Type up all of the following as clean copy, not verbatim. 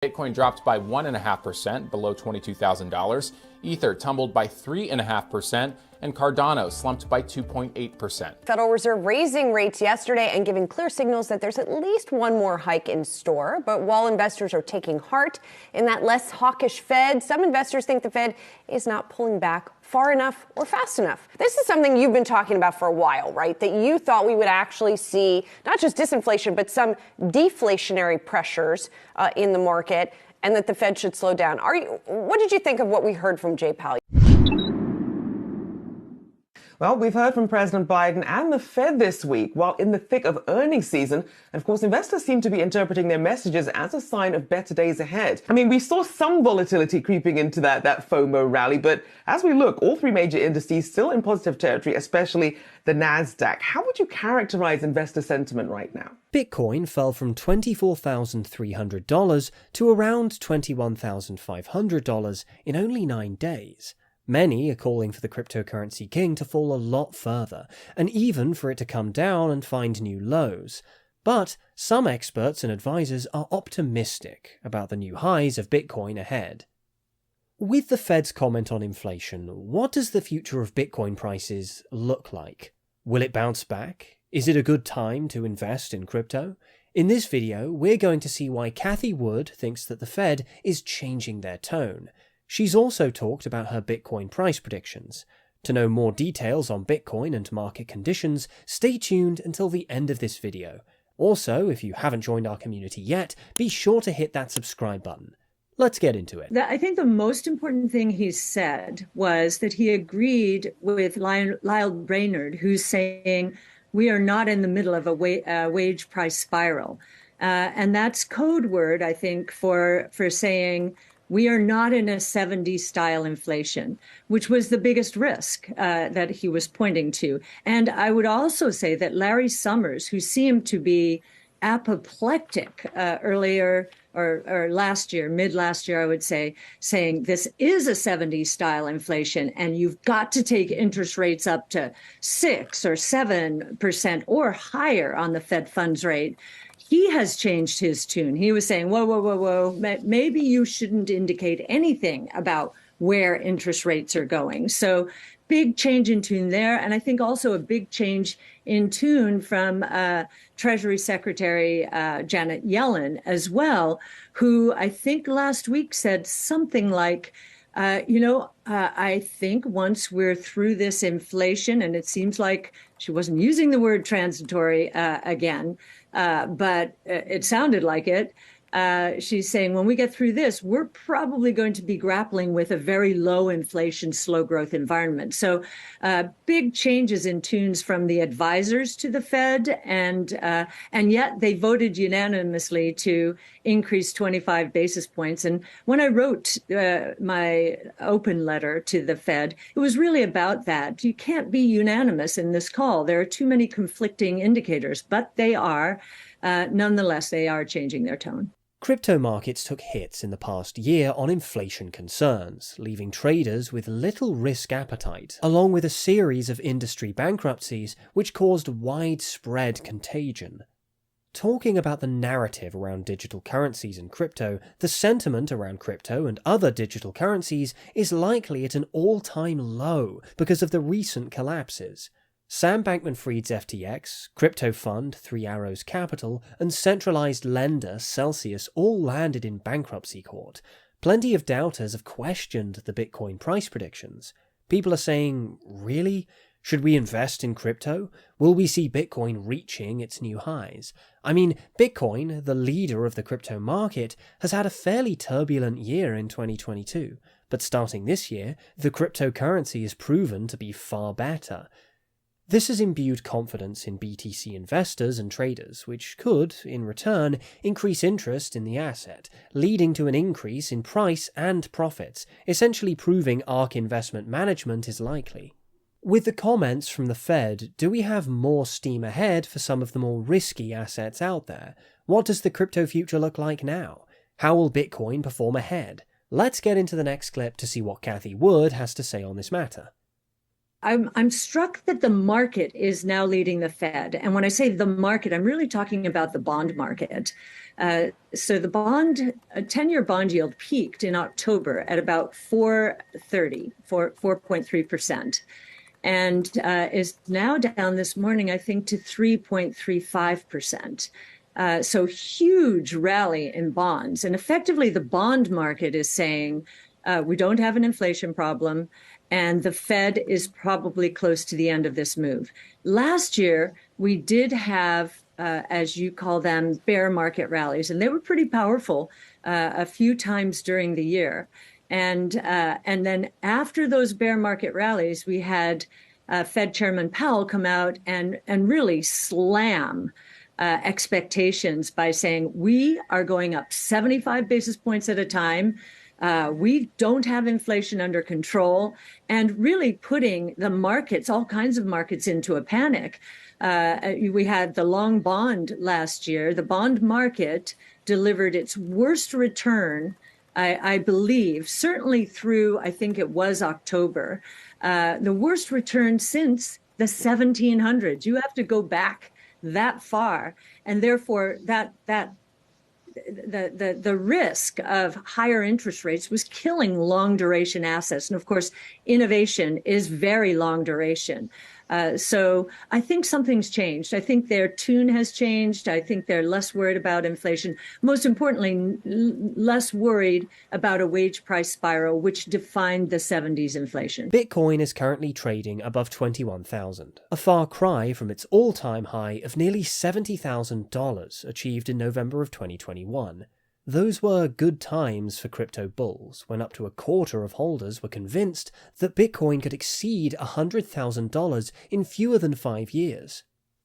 Bitcoin dropped by 1.5%, below $22,000. Ether tumbled by 3.5%, and Cardano slumped by 2.8%. Federal Reserve raising rates yesterday and giving clear signals that there's at least one more hike in store. But while investors are taking heart in that less hawkish Fed, some investors think the Fed is not pulling back far enough or fast enough. This is something you've been talking about for a while, right? That you thought we would actually see not just disinflation, but some deflationary pressures in the market, and that the Fed should slow down. What did you think of what we heard from Jay Powell? Well, we've heard from President Biden and the Fed this week while in the thick of earnings season. And of course, investors seem to be interpreting their messages as a sign of better days ahead. I mean, we saw some volatility creeping into that FOMO rally. But as we look, all three major indices still in positive territory, especially the NASDAQ. How would you characterize investor sentiment right now? Bitcoin fell from $24,300 to around $21,500 in only 9 days. Many are calling for the cryptocurrency king to fall a lot further, and even for it to come down and find new lows. But some experts and advisors are optimistic about the new highs of Bitcoin ahead. With the Fed's comment on inflation, what does the future of Bitcoin prices look like? Will it bounce back? Is it a good time to invest in crypto? In this video, we're going to see why Cathie Wood thinks that the Fed is changing their tone. She's also talked about her Bitcoin price predictions. To know more details on Bitcoin and market conditions, stay tuned until the end of this video. Also, if you haven't joined our community yet, be sure to hit that subscribe button. Let's get into it. I think the most important thing he said was that he agreed with Lyle Brainerd, who's saying we are not in the middle of a wage price spiral. And that's code word, I think, for saying we are not in a 70s style inflation, which was the biggest risk that he was pointing to. And I would also say that Larry Summers, who seemed to be apoplectic earlier or last year, mid last year, I would say, saying this is a 70s style inflation and you've got to take interest rates up to 6 or 7% or higher on the Fed funds rate. He has changed his tune. He was saying, whoa, maybe you shouldn't indicate anything about where interest rates are going. So big change in tune there. And I think also a big change in tune from Treasury Secretary Janet Yellen as well, who I think last week said something like, I think once we're through this inflation, and it seems like she wasn't using the word transitory again, but it sounded like it. She's saying when we get through this, we're probably going to be grappling with a very low inflation, slow growth environment. So big changes in tunes from the advisors to the Fed. And yet they voted unanimously to increase 25 basis points. And when I wrote my open letter to the Fed, it was really about that. You can't be unanimous in this call. There are too many conflicting indicators, but they are, nonetheless, they are changing their tone. Crypto markets took hits in the past year on inflation concerns, leaving traders with little risk appetite, along with a series of industry bankruptcies which caused widespread contagion. Talking about the narrative around digital currencies and crypto, the sentiment around crypto and other digital currencies is likely at an all-time low because of the recent collapses. Sam Bankman-Fried's FTX, crypto fund 3 Arrows Capital, and centralized lender Celsius all landed in bankruptcy court. Plenty of doubters have questioned the Bitcoin price predictions. People are saying, really? Should we invest in crypto? Will we see Bitcoin reaching its new highs? I mean, Bitcoin, the leader of the crypto market, has had a fairly turbulent year in 2022. But starting this year, the cryptocurrency is proven to be far better. This has imbued confidence in BTC investors and traders, which could, in return, increase interest in the asset, leading to an increase in price and profits, essentially proving ARK investment management is likely. With the comments from the Fed, do we have more steam ahead for some of the more risky assets out there? What does the crypto future look like now? How will Bitcoin perform ahead? Let's get into the next clip to see what Cathie Wood has to say on this matter. I'm struck that the market is now leading the Fed. And when I say the market, I'm really talking about the bond market. So the 10-year bond yield peaked in October at about 4.3%, and is now down this morning, I think, to 3.35%. So huge rally in bonds. And effectively, the bond market is saying we don't have an inflation problem, and the Fed is probably close to the end of this move. Last year, we did have, as you call them, bear market rallies, and they were pretty powerful a few times during the year. And then after those bear market rallies, we had Fed Chairman Powell come out and really slam expectations by saying, we are going up 75 basis points at a time. We don't have inflation under control, and really putting the markets, all kinds of markets, into a panic. We had the long bond last year. The bond market delivered its worst return, I believe, certainly through, I think it was October, the worst return since the 1700s. You have to go back that far, and therefore the risk of higher interest rates was killing long duration assets. And of course, innovation is very long duration. So I think something's changed. I think their tune has changed. I think they're less worried about inflation. Most importantly, less worried about a wage price spiral, which defined the 70s inflation. Bitcoin is currently trading above $21,000, a far cry from its all-time high of nearly $70,000 achieved in November of 2021. Those were good times for crypto bulls, when up to a quarter of holders were convinced that Bitcoin could exceed $100,000 in fewer than 5 years.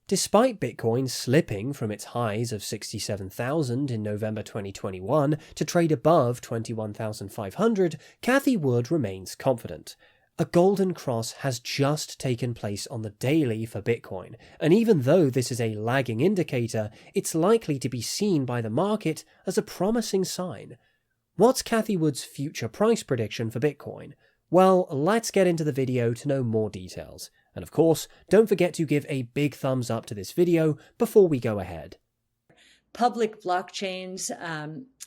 Despite Bitcoin slipping from its highs of $67,000 in November 2021 to trade above $21,500, Cathie Wood remains confident. A golden cross has just taken place on the daily for Bitcoin, and even though this is a lagging indicator, it's likely to be seen by the market as a promising sign. What's Cathie Wood's future price prediction for Bitcoin? Well, let's get into the video to know more details. And of course, don't forget to give a big thumbs up to this video before we go ahead. Public blockchains,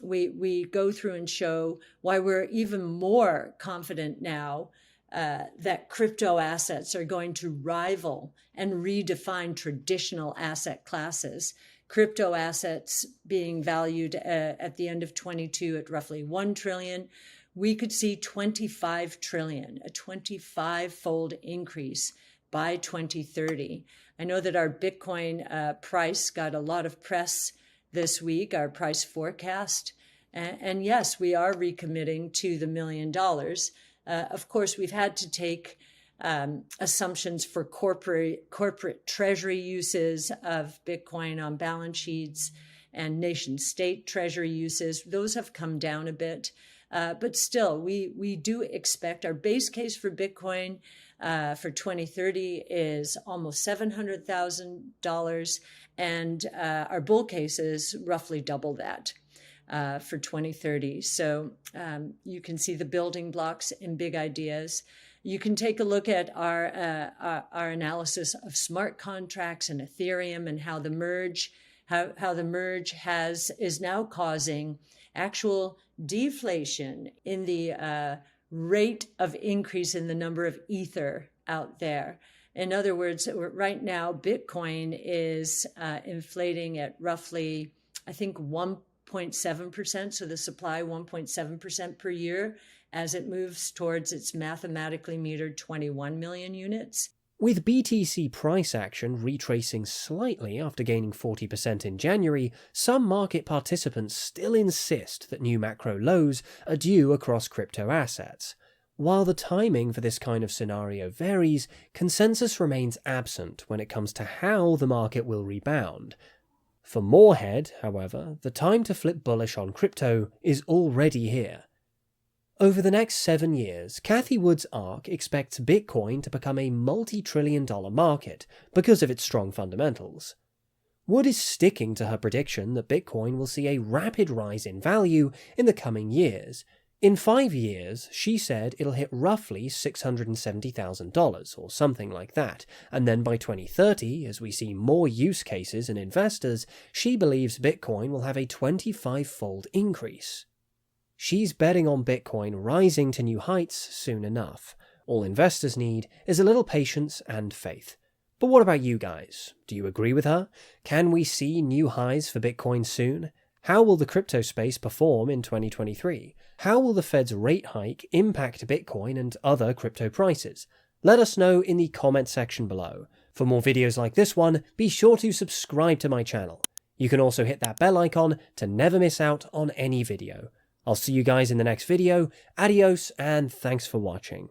we go through and show why we're even more confident now that crypto assets are going to rival and redefine traditional asset classes. Crypto assets being valued at the end of 22 at roughly 1 trillion. We could see 25 trillion, a 25-fold increase by 2030. I know that our Bitcoin price got a lot of press this week, our price forecast. And yes, we are recommitting to the $1 million. Of course, we've had to take assumptions for corporate treasury uses of Bitcoin on balance sheets and nation state treasury uses. Those have come down a bit. But still, we do expect our base case for Bitcoin for 2030 is almost $700,000, and our bull case is roughly double that. For 2030. So you can see the building blocks and big ideas. You can take a look at our analysis of smart contracts and Ethereum, and how the merge is now causing actual deflation in the rate of increase in the number of Ether out there. In other words, right now, Bitcoin is inflating at roughly, I think, 1.7%, so the supply 1.7% per year as it moves towards its mathematically metered 21 million units. With BTC price action retracing slightly after gaining 40% in January, some market participants still insist that new macro lows are due across crypto assets. While the timing for this kind of scenario varies, consensus remains absent when it comes to how the market will rebound. For Moorhead, however, the time to flip bullish on crypto is already here. Over the next 7 years, Cathie Wood's ARK expects Bitcoin to become a multi-trillion-dollar market because of its strong fundamentals. Wood is sticking to her prediction that Bitcoin will see a rapid rise in value in the coming years, In 5 years, she said it'll hit roughly $670,000 or something like that, and then by 2030, as we see more use cases and investors, she believes Bitcoin will have a 25-fold increase. She's betting on Bitcoin rising to new heights soon enough. All investors need is a little patience and faith. But what about you guys? Do you agree with her? Can we see new highs for Bitcoin soon? How will the crypto space perform in 2023? How will the Fed's rate hike impact Bitcoin and other crypto prices? Let us know in the comment section below. For more videos like this one, be sure to subscribe to my channel. You can also hit that bell icon to never miss out on any video. I'll see you guys in the next video. Adios, and thanks for watching.